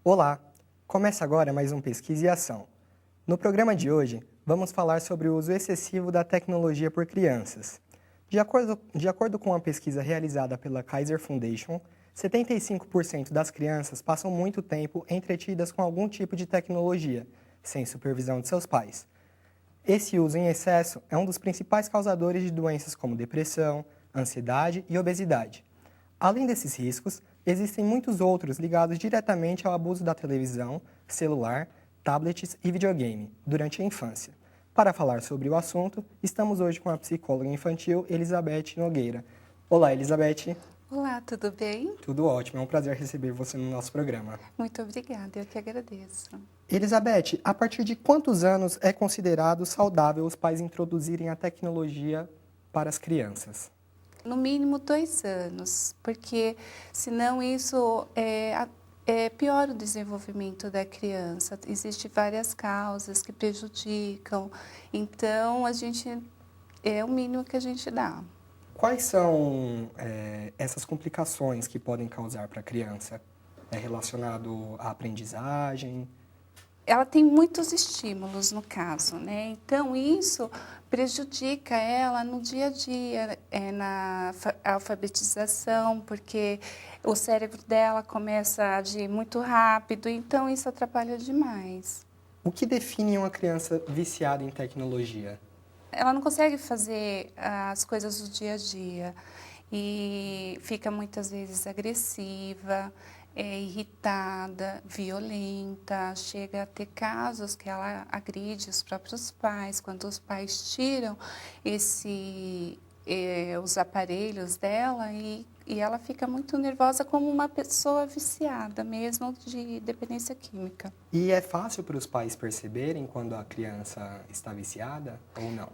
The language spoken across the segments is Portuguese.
Olá! Começa agora mais um Pesquisa e Ação. No programa de hoje, vamos falar sobre o uso excessivo da tecnologia por crianças. De acordo com uma pesquisa realizada pela Kaiser Foundation, 75% das crianças passam muito tempo entretidas com algum tipo de tecnologia, sem supervisão de seus pais. Esse uso em excesso é um dos principais causadores de doenças como depressão, ansiedade e obesidade. Além desses riscos, existem muitos outros ligados diretamente ao abuso da televisão, celular, tablets e videogame durante a infância. Para falar sobre o assunto, estamos hoje com a psicóloga infantil Elizabeth Nogueira. Olá, Elizabeth. Olá, tudo bem? Tudo ótimo, é um prazer receber você no nosso programa. Muito obrigada, eu que agradeço. Elizabeth, a partir de quantos anos é considerado saudável os pais introduzirem a tecnologia para as crianças? No mínimo 2 anos, porque senão isso piora o desenvolvimento da criança. Existem várias causas que prejudicam, então é o mínimo que a gente dá. Quais são essas complicações que podem causar para a criança? É relacionado à aprendizagem? Ela tem muitos estímulos, no caso, né? Então, isso prejudica ela no dia a dia, na alfabetização, porque o cérebro dela começa a agir muito rápido, então isso atrapalha demais. O que define uma criança viciada em tecnologia? Ela não consegue fazer as coisas do dia a dia e fica muitas vezes agressiva, irritada, violenta, chega a ter casos que ela agride os próprios pais, quando os pais tiram os aparelhos dela e ela fica muito nervosa como uma pessoa viciada mesmo de dependência química. E é fácil para os pais perceberem quando a criança está viciada ou não?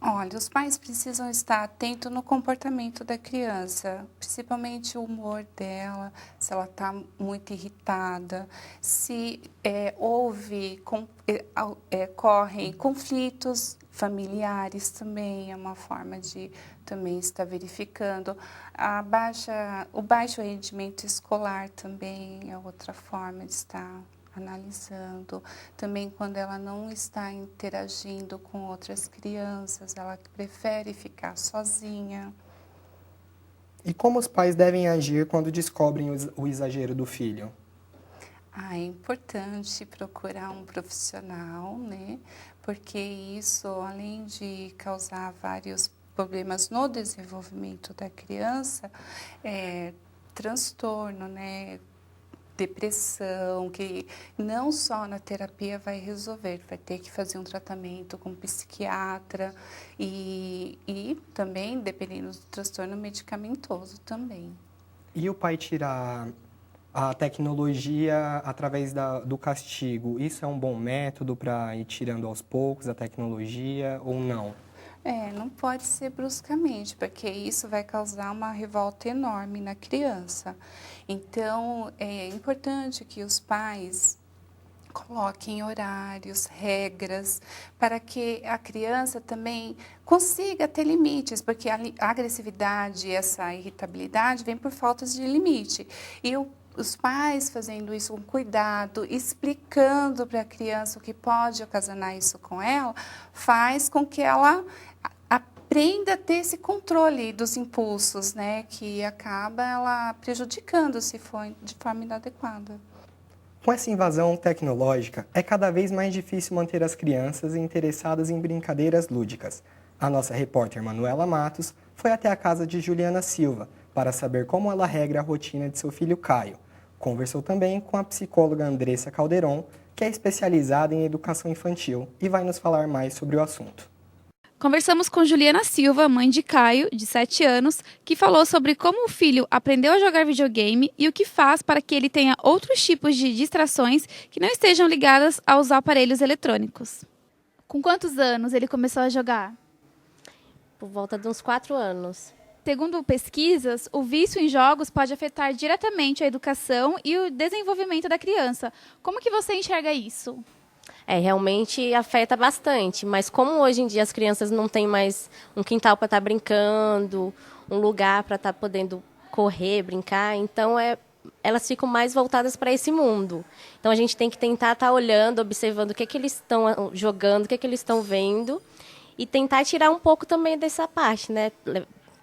Olha, os pais precisam estar atentos no comportamento da criança, principalmente o humor dela, se ela está muito irritada, se correm conflitos familiares também, é uma forma de também estar verificando. O baixo rendimento escolar também é outra forma de estar analisando. Também quando ela não está interagindo com outras crianças, ela prefere ficar sozinha. E como os pais devem agir quando descobrem o exagero do filho? É importante procurar um profissional, né? Porque isso, além de causar vários problemas no desenvolvimento da criança, transtorno, né? Depressão, que não só na terapia vai resolver, vai ter que fazer um tratamento com um psiquiatra e também, dependendo do transtorno, medicamentoso também. E o pai tirar a tecnologia através do castigo, isso é um bom método para ir tirando aos poucos a tecnologia ou não? Não pode ser bruscamente, porque isso vai causar uma revolta enorme na criança. Então, é importante que os pais coloquem horários, regras, para que a criança também consiga ter limites, porque a agressividade, essa irritabilidade vem por faltas de limite. E os pais fazendo isso com cuidado, explicando para a criança o que pode ocasionar isso com ela, faz com que ela aprenda a ter esse controle dos impulsos, né, que acaba ela prejudicando se for de forma inadequada. Com essa invasão tecnológica, é cada vez mais difícil manter as crianças interessadas em brincadeiras lúdicas. A nossa repórter Manuela Matos foi até a casa de Juliana Silva para saber como ela regra a rotina de seu filho Caio. Conversou também com a psicóloga Andressa Calderon, que é especializada em educação infantil e vai nos falar mais sobre o assunto. Conversamos com Juliana Silva, mãe de Caio, de 7 anos, que falou sobre como o filho aprendeu a jogar videogame e o que faz para que ele tenha outros tipos de distrações que não estejam ligadas aos aparelhos eletrônicos. Com quantos anos ele começou a jogar? Por volta de uns 4 anos. Segundo pesquisas, o vício em jogos pode afetar diretamente a educação e o desenvolvimento da criança. Como que você enxerga isso? Realmente afeta bastante, mas como hoje em dia as crianças não têm mais um quintal para estar brincando, um lugar para estar podendo correr, brincar, então elas ficam mais voltadas para esse mundo. Então, a gente tem que tentar estar olhando, observando o que eles estão jogando, o que eles estão vendo, e tentar tirar um pouco também dessa parte, né?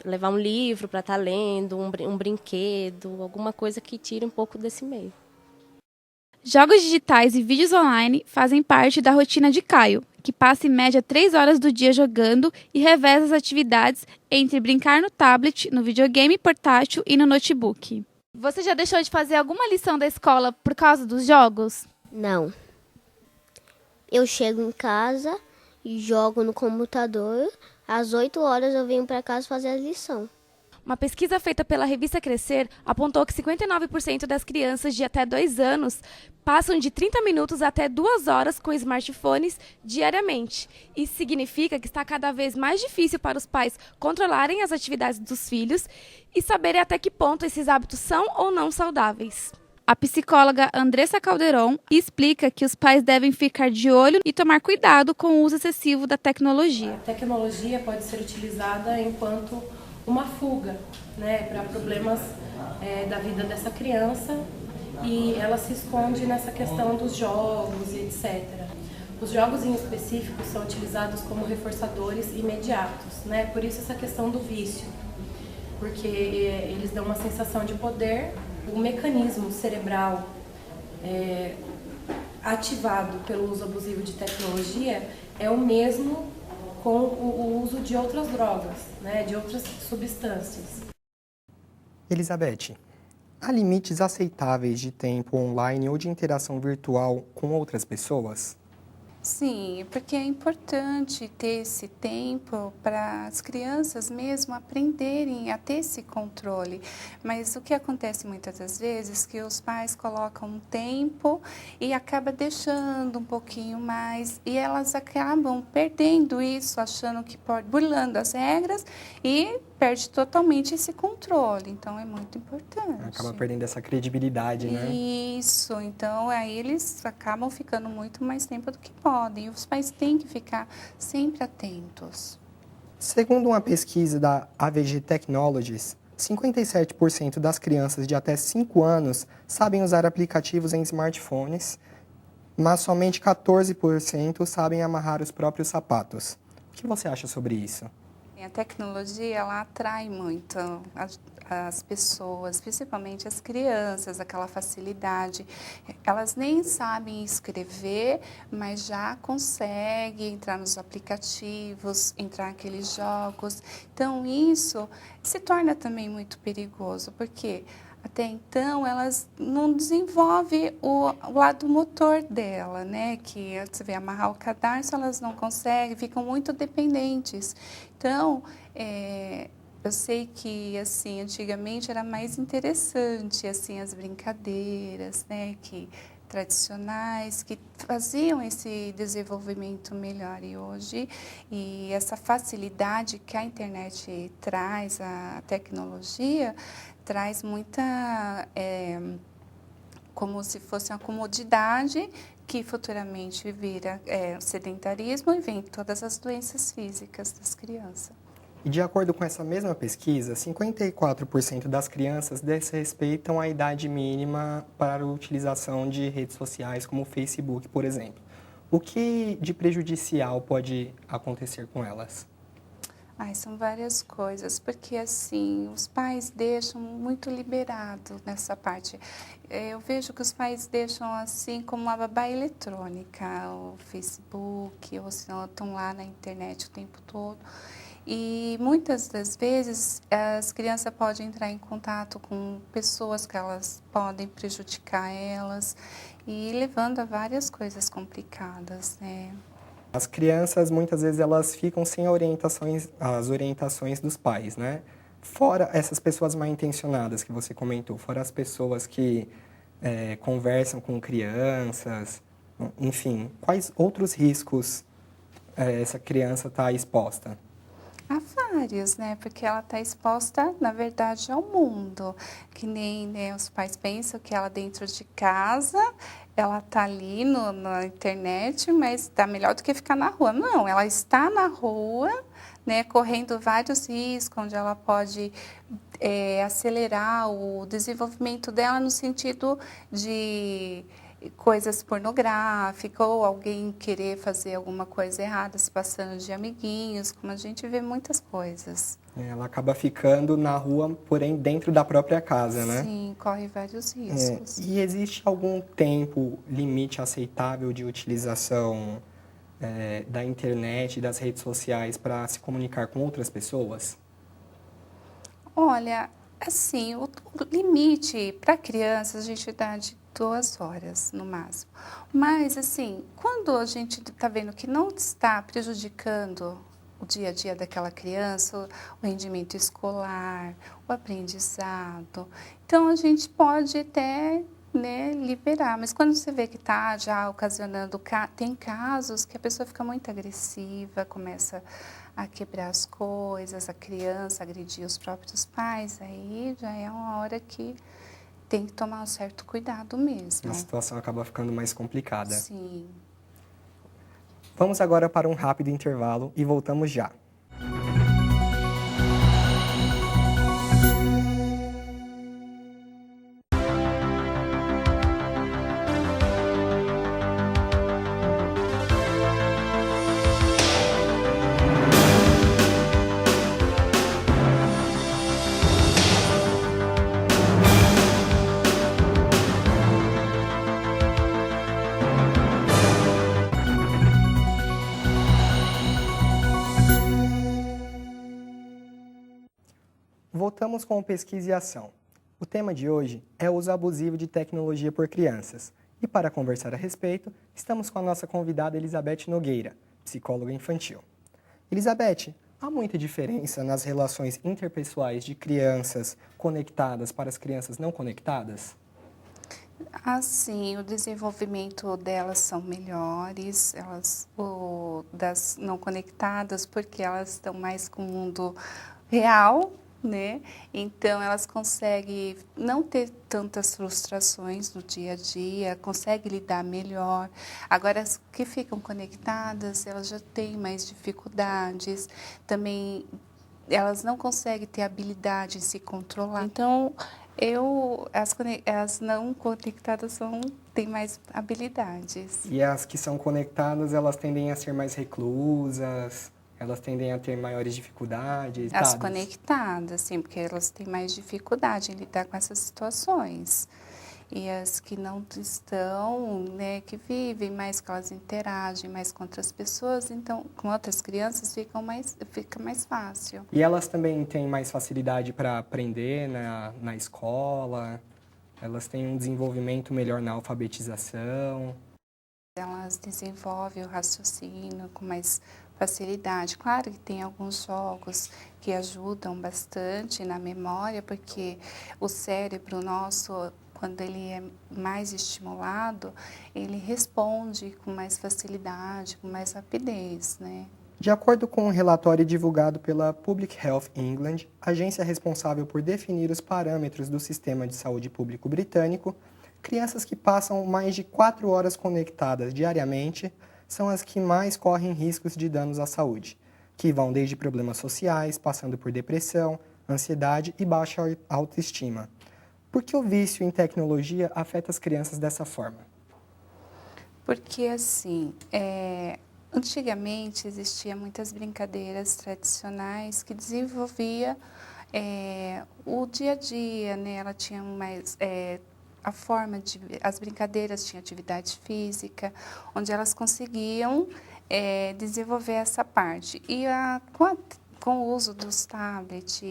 Levar um livro para estar lendo, um brinquedo, alguma coisa que tire um pouco desse meio. Jogos digitais e vídeos online fazem parte da rotina de Caio, que passa em média 3 horas do dia jogando e reveza as atividades entre brincar no tablet, no videogame portátil e no notebook. Você já deixou de fazer alguma lição da escola por causa dos jogos? Não. Eu chego em casa e jogo no computador. Às 8 horas eu venho para casa fazer a lição. Uma pesquisa feita pela revista Crescer apontou que 59% das crianças de até 2 anos passam de 30 minutos até 2 horas com smartphones diariamente. Isso significa que está cada vez mais difícil para os pais controlarem as atividades dos filhos e saberem até que ponto esses hábitos são ou não saudáveis. A psicóloga Andressa Calderon explica que os pais devem ficar de olho e tomar cuidado com o uso excessivo da tecnologia. A tecnologia pode ser utilizada enquanto uma fuga, né, para problemas da vida dessa criança, e ela se esconde nessa questão dos jogos e etc. Os jogos em específico são utilizados como reforçadores imediatos, né, por isso essa questão do vício, porque eles dão uma sensação de poder. O mecanismo cerebral ativado pelo uso abusivo de tecnologia é o mesmo com o uso de outras drogas, né, de outras substâncias. Elizabeth, há limites aceitáveis de tempo online ou de interação virtual com outras pessoas? Sim, porque é importante ter esse tempo para as crianças mesmo aprenderem a ter esse controle. Mas o que acontece muitas das vezes é que os pais colocam um tempo e acaba deixando um pouquinho mais, e elas acabam perdendo isso, achando que pode, burlando as regras, e perde totalmente esse controle. Então é muito importante. Acaba perdendo essa credibilidade, né? Isso, então aí eles acabam ficando muito mais tempo do que podem. E os pais têm que ficar sempre atentos. Segundo uma pesquisa da AVG Technologies, 57% das crianças de até 5 anos sabem usar aplicativos em smartphones, mas somente 14% sabem amarrar os próprios sapatos. O que você acha sobre isso? A tecnologia, ela atrai muito as pessoas, principalmente as crianças, aquela facilidade. Elas nem sabem escrever, mas já conseguem entrar nos aplicativos, entrar naqueles jogos. Então, isso se torna também muito perigoso, porque até então elas não desenvolvem o lado motor dela, né? Que você vê amarrar o cadarço, elas não conseguem, ficam muito dependentes. Então, eu sei que assim antigamente era mais interessante assim as brincadeiras, né? Tradicionais, que faziam esse desenvolvimento melhor. E hoje, essa facilidade que a internet traz, a tecnologia, traz muita, como se fosse uma comodidade que futuramente vira sedentarismo e vem todas as doenças físicas das crianças. E de acordo com essa mesma pesquisa, 54% das crianças desrespeitam a idade mínima para a utilização de redes sociais como o Facebook, por exemplo. O que de prejudicial pode acontecer com elas? São várias coisas, porque assim, os pais deixam muito liberado nessa parte. Eu vejo que os pais deixam assim como uma babá eletrônica, o Facebook, ou senão estão lá na internet o tempo todo. E muitas das vezes as crianças podem entrar em contato com pessoas que elas podem prejudicar elas e levando a várias coisas complicadas, né? As crianças, muitas vezes, elas ficam sem as orientações dos pais, né? Fora essas pessoas mal intencionadas que você comentou, fora as pessoas que conversam com crianças, enfim, quais outros riscos essa criança está exposta? Há vários, né? Porque ela está exposta, na verdade, ao mundo. Que nem, né, os pais pensam que ela dentro de casa, ela está ali na internet, mas está melhor do que ficar na rua. Não, ela está na rua, né, correndo vários riscos, onde ela pode acelerar o desenvolvimento dela no sentido de coisas pornográficas ou alguém querer fazer alguma coisa errada se passando de amiguinhos, como a gente vê muitas coisas. Ela acaba ficando na rua, porém dentro da própria casa, né? Sim, corre vários riscos. E existe algum tempo limite aceitável de utilização da internet e das redes sociais para se comunicar com outras pessoas? Olha, assim, o limite para crianças a gente dá de 2 horas no máximo. Mas, assim, quando a gente está vendo que não está prejudicando o dia a dia daquela criança, o rendimento escolar, o aprendizado, então a gente pode até, né, liberar. Mas quando você vê que está já ocasionando, tem casos que a pessoa fica muito agressiva, começa a quebrar as coisas, a criança agredir os próprios pais, aí já é uma hora que tem que tomar um certo cuidado mesmo. A situação acaba ficando mais complicada. Sim. Vamos agora para um rápido intervalo e voltamos já. Voltamos com o Pesquisa e Ação. O tema de hoje é o uso abusivo de tecnologia por crianças. E para conversar a respeito, estamos com a nossa convidada Elizabeth Nogueira, psicóloga infantil. Elizabeth, há muita diferença nas relações interpessoais de crianças conectadas para as crianças não conectadas? Assim, o desenvolvimento delas são melhores, das não conectadas, porque elas estão mais com o mundo real, né? Então, elas conseguem não ter tantas frustrações no dia a dia, conseguem lidar melhor. Agora, as que ficam conectadas, elas já têm mais dificuldades, também elas não conseguem ter habilidade em se controlar. Então, as não conectadas têm mais habilidades. E as que são conectadas, elas tendem a ser mais reclusas, elas tendem a ter maiores dificuldades? As conectadas, sim, porque elas têm mais dificuldade em lidar com essas situações. E as que não estão, né, que vivem mais, que elas interagem mais com outras pessoas, então, com outras crianças, fica mais fácil. E elas também têm mais facilidade para aprender na escola? Elas têm um desenvolvimento melhor na alfabetização? Elas desenvolvem o raciocínio com mais facilidade. Claro que tem alguns jogos que ajudam bastante na memória, porque o cérebro nosso, quando ele é mais estimulado, ele responde com mais facilidade, com mais rapidez, né? De acordo com um relatório divulgado pela Public Health England, agência responsável por definir os parâmetros do sistema de saúde público britânico, crianças que passam mais de 4 horas conectadas diariamente são as que mais correm riscos de danos à saúde, que vão desde problemas sociais, passando por depressão, ansiedade e baixa autoestima. Por que o vício em tecnologia afeta as crianças dessa forma? Porque, assim, antigamente existiam muitas brincadeiras tradicionais que desenvolvia o dia a dia, né? Ela tinha mais... as brincadeiras tinham atividade física, onde elas conseguiam desenvolver essa parte. E com o uso dos tablets,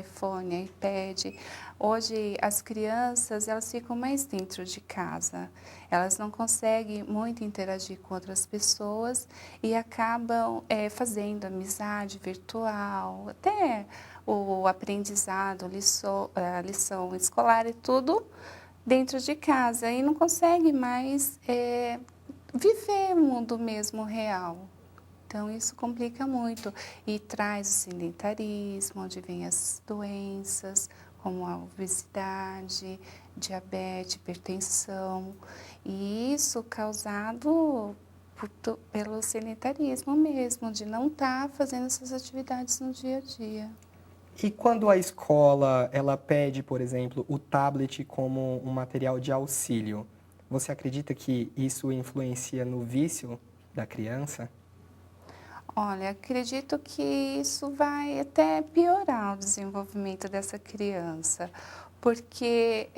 iPhone, iPad, hoje as crianças elas ficam mais dentro de casa. Elas não conseguem muito interagir com outras pessoas e acabam fazendo amizade virtual, até o aprendizado, a lição escolar e tudo dentro de casa. E não consegue mais viver o mundo mesmo real. Então, isso complica muito e traz o sedentarismo, onde vem as doenças, como a obesidade, diabetes, hipertensão. E isso causado pelo sedentarismo mesmo, de não estar fazendo essas atividades no dia a dia. E quando a escola ela pede, por exemplo, o tablet como um material de auxílio, você acredita que isso influencia no vício da criança? Olha, acredito que isso vai até piorar o desenvolvimento dessa criança, porque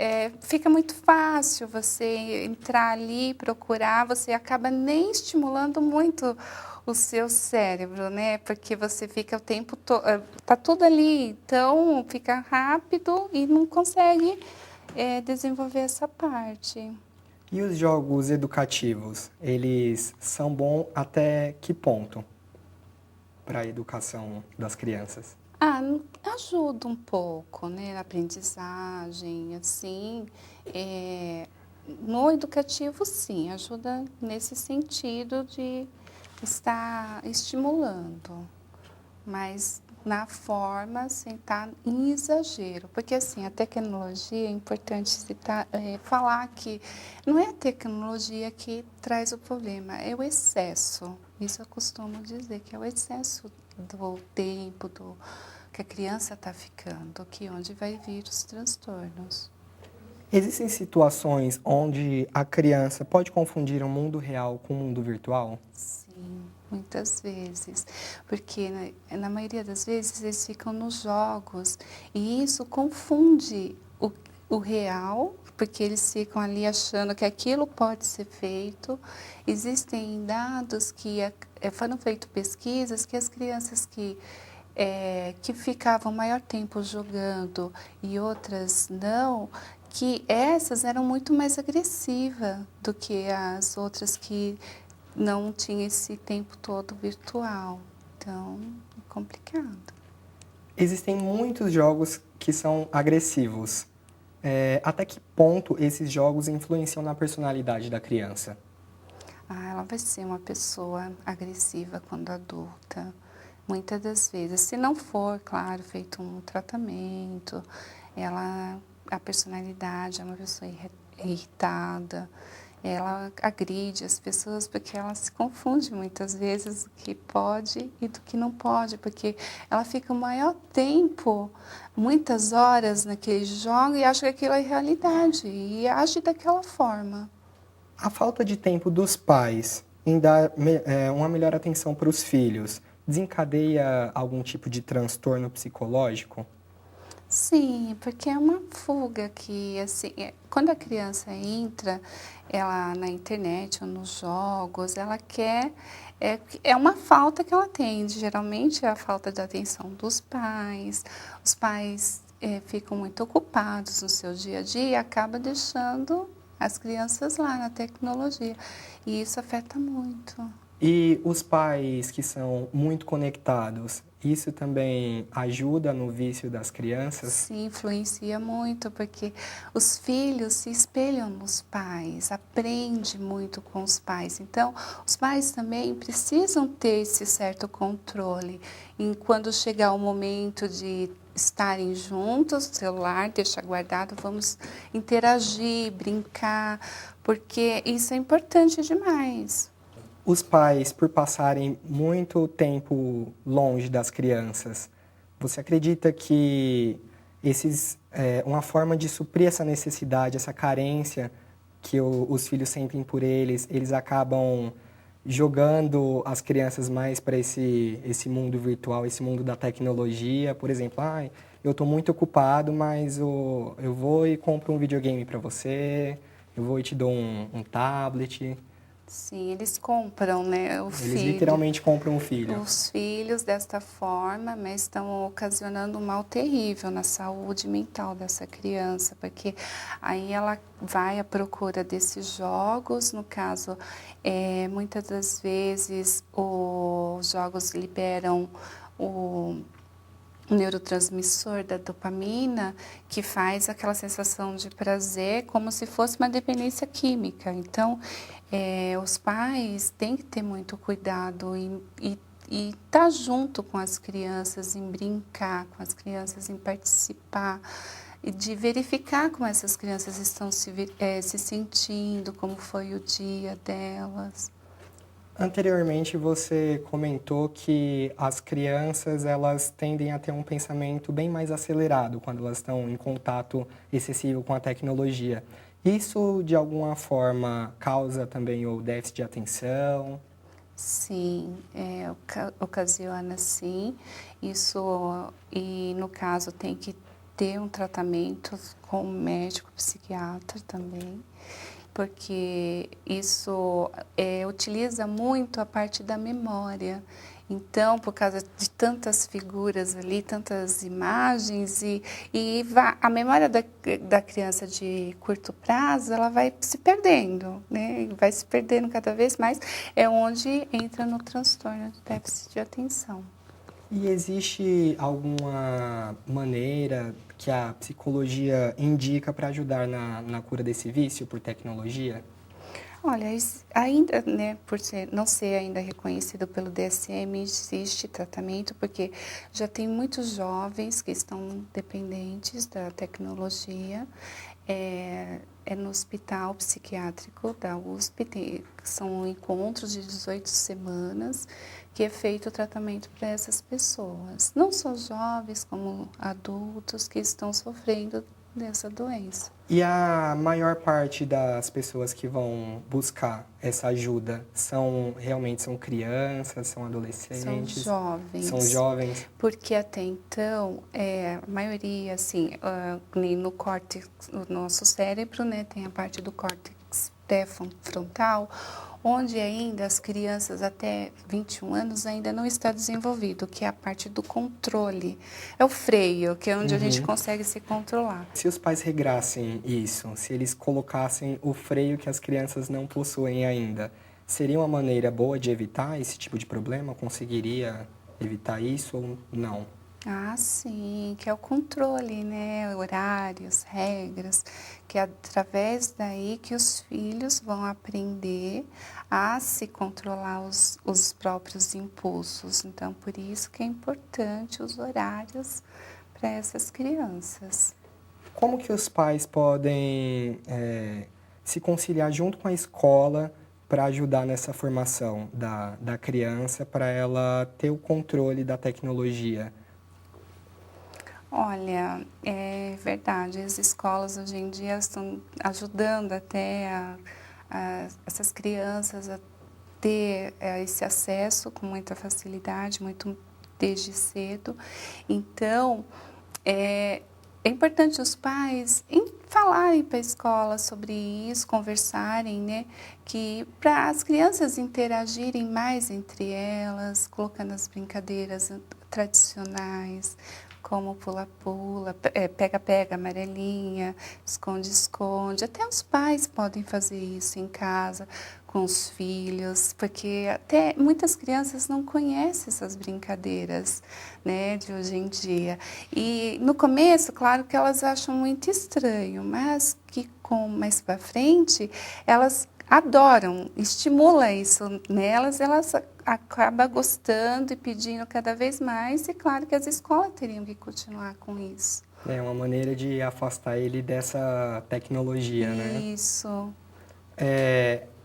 fica muito fácil você entrar ali, procurar, você acaba nem estimulando muito o seu cérebro, né? Porque você fica o tempo todo, tá tudo ali, então fica rápido e não consegue desenvolver essa parte. E os jogos educativos, eles são bons até que ponto para a educação das crianças? Ajuda um pouco, né, na aprendizagem, assim, no educativo, sim, ajuda nesse sentido de estar estimulando, mas na forma, sem estar em exagero, porque assim, a tecnologia, é importante citar, falar que não é a tecnologia que traz o problema, é o excesso. Isso eu costumo dizer, que é o excesso do tempo, que a criança está ficando, que onde vai vir os transtornos. Existem situações onde a criança pode confundir o mundo real com o mundo virtual? Sim, muitas vezes, porque na maioria das vezes eles ficam nos jogos e isso confunde o real, porque eles ficam ali achando que aquilo pode ser feito. Existem dados que foram feitas pesquisas que as crianças que ficavam maior tempo jogando e outras não, que essas eram muito mais agressivas do que as outras que não tinham esse tempo todo virtual. Então, é complicado. Existem muitos jogos que são agressivos. Até que ponto esses jogos influenciam na personalidade da criança? Ela vai ser uma pessoa agressiva quando adulta, muitas das vezes. Se não for, claro, feito um tratamento, a personalidade é uma pessoa irritada, ela agride as pessoas porque ela se confunde muitas vezes do que pode e do que não pode, porque ela fica o maior tempo, muitas horas naquele jogo e acha que aquilo é realidade e age daquela forma. A falta de tempo dos pais em dar uma melhor atenção para os filhos desencadeia algum tipo de transtorno psicológico? Sim, porque é uma fuga que, assim, quando a criança entra, ela na internet ou nos jogos, ela quer, é uma falta que ela tem, geralmente é a falta de atenção dos pais, os pais ficam muito ocupados no seu dia a dia e acaba deixando as crianças lá na tecnologia, e isso afeta muito. E os pais que são muito conectados, isso também ajuda no vício das crianças? Sim, influencia muito, porque os filhos se espelham nos pais, aprende muito com os pais. Então, os pais também precisam ter esse certo controle. E quando chegar o momento de estarem juntos, o celular, deixa guardado, vamos interagir, brincar, porque isso é importante demais. Os pais, por passarem muito tempo longe das crianças, você acredita que uma forma de suprir essa necessidade, essa carência que os filhos sentem por eles acabam jogando as crianças mais para esse mundo virtual, esse mundo da tecnologia? Por exemplo, eu estou muito ocupado, mas eu vou e compro um videogame para você, eu vou e te dou um tablet. Sim, eles compram, né, o filho. Eles literalmente compram o filho. Os filhos desta forma, mas estão ocasionando um mal terrível na saúde mental dessa criança, porque aí ela vai à procura desses jogos, no caso, muitas das vezes os jogos liberam o neurotransmissor da dopamina, que faz aquela sensação de prazer como se fosse uma dependência química. Então, os pais têm que ter muito cuidado e estar junto com as crianças, em brincar com as crianças, em participar, e de verificar como essas crianças estão se sentindo, como foi o dia delas. Anteriormente, você comentou que as crianças elas tendem a ter um pensamento bem mais acelerado quando elas estão em contato excessivo com a tecnologia. Isso, de alguma forma, causa também o déficit de atenção? Sim, ocasiona sim. Isso, e no caso tem que ter um tratamento com um médico psiquiatra também, porque isso utiliza muito a parte da memória. Então, por causa de tantas figuras ali, tantas imagens, a memória da criança de curto prazo, ela vai se perdendo, né? Vai se perdendo cada vez mais, é onde entra no transtorno de déficit de atenção. E existe alguma maneira que a psicologia indica para ajudar na cura desse vício por tecnologia? Olha, ainda, né, não ser ainda reconhecido pelo DSM, existe tratamento, porque já tem muitos jovens que estão dependentes da tecnologia. No hospital psiquiátrico da USP, são encontros de 18 semanas que é feito o tratamento para essas pessoas. Não só jovens, como adultos que estão sofrendo dessa doença. E a maior parte das pessoas que vão buscar essa ajuda realmente são crianças, são adolescentes? São jovens. São jovens? Porque até então, a maioria, assim, no córtex, o nosso cérebro, né, tem a parte do córtex pré-frontal, onde ainda as crianças até 21 anos ainda não está desenvolvido, que é a parte do controle. É o freio, que é onde a gente consegue se controlar. Se os pais regrassem isso, se eles colocassem o freio que as crianças não possuem ainda, seria uma maneira boa de evitar esse tipo de problema? Conseguiria evitar isso ou não? Ah, sim, que é o controle, né? Horários, regras, que é através daí que os filhos vão aprender a se controlar os próprios impulsos. Então, por isso que é importante os horários para essas crianças. Como que os pais podem se conciliar junto com a escola para ajudar nessa formação da criança, para ela ter o controle da tecnologia? Olha, é verdade, as escolas hoje em dia estão ajudando até essas crianças a ter esse acesso com muita facilidade, muito desde cedo. Então, é importante os pais falarem para a escola sobre isso, conversarem, né? Que para as crianças interagirem mais entre elas, colocando as brincadeiras tradicionais, como pula-pula, pega-pega, amarelinha, esconde-esconde. Até os pais podem fazer isso em casa com os filhos, porque até muitas crianças não conhecem essas brincadeiras, né, de hoje em dia. E no começo, claro que elas acham muito estranho, mas que mais para frente elas adoram, estimula isso nelas, elas acabam gostando e pedindo cada vez mais, e claro que as escolas teriam que continuar com isso. É uma maneira de afastar ele dessa tecnologia, né? Isso.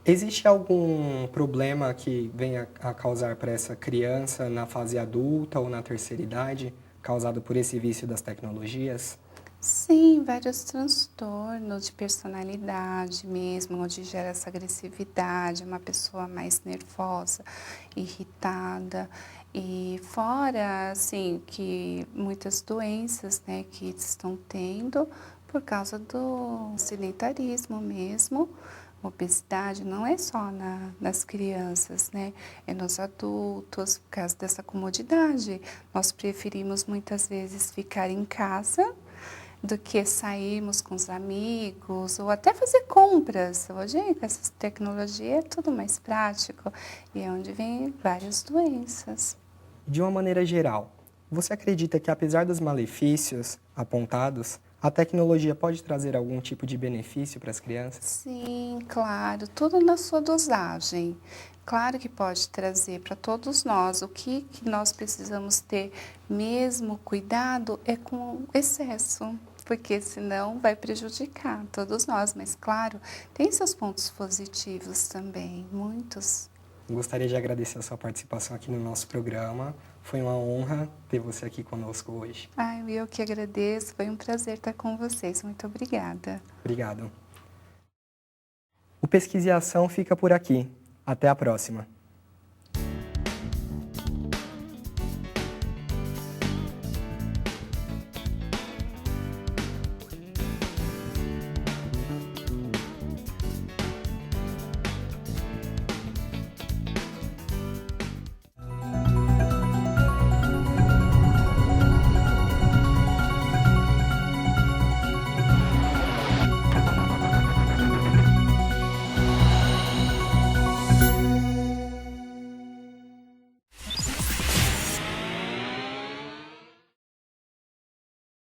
Existe algum problema que venha a causar para essa criança na fase adulta ou na terceira idade, causado por esse vício das tecnologias? Sim, vários transtornos de personalidade mesmo, onde gera essa agressividade, uma pessoa mais nervosa, irritada. E fora, assim, que muitas doenças, né, que estão tendo por causa do sedentarismo mesmo. Obesidade não é só nas crianças, né? É nos adultos, por causa dessa comodidade. Nós preferimos muitas vezes ficar em casa do que sairmos com os amigos ou até fazer compras. Hoje, com essa tecnologia, é tudo mais prático e é onde vem várias doenças. De uma maneira geral, você acredita que, apesar dos malefícios apontados, a tecnologia pode trazer algum tipo de benefício para as crianças? Sim, claro, tudo na sua dosagem. Claro que pode trazer para todos nós. O que nós precisamos ter mesmo cuidado é com excesso, porque senão vai prejudicar todos nós. Mas, claro, tem seus pontos positivos também, muitos. Gostaria de agradecer a sua participação aqui no nosso programa. Foi uma honra ter você aqui conosco hoje. Eu que agradeço, foi um prazer estar com vocês. Muito obrigada. Obrigado. O Pesquisa e Ação fica por aqui. Até a próxima.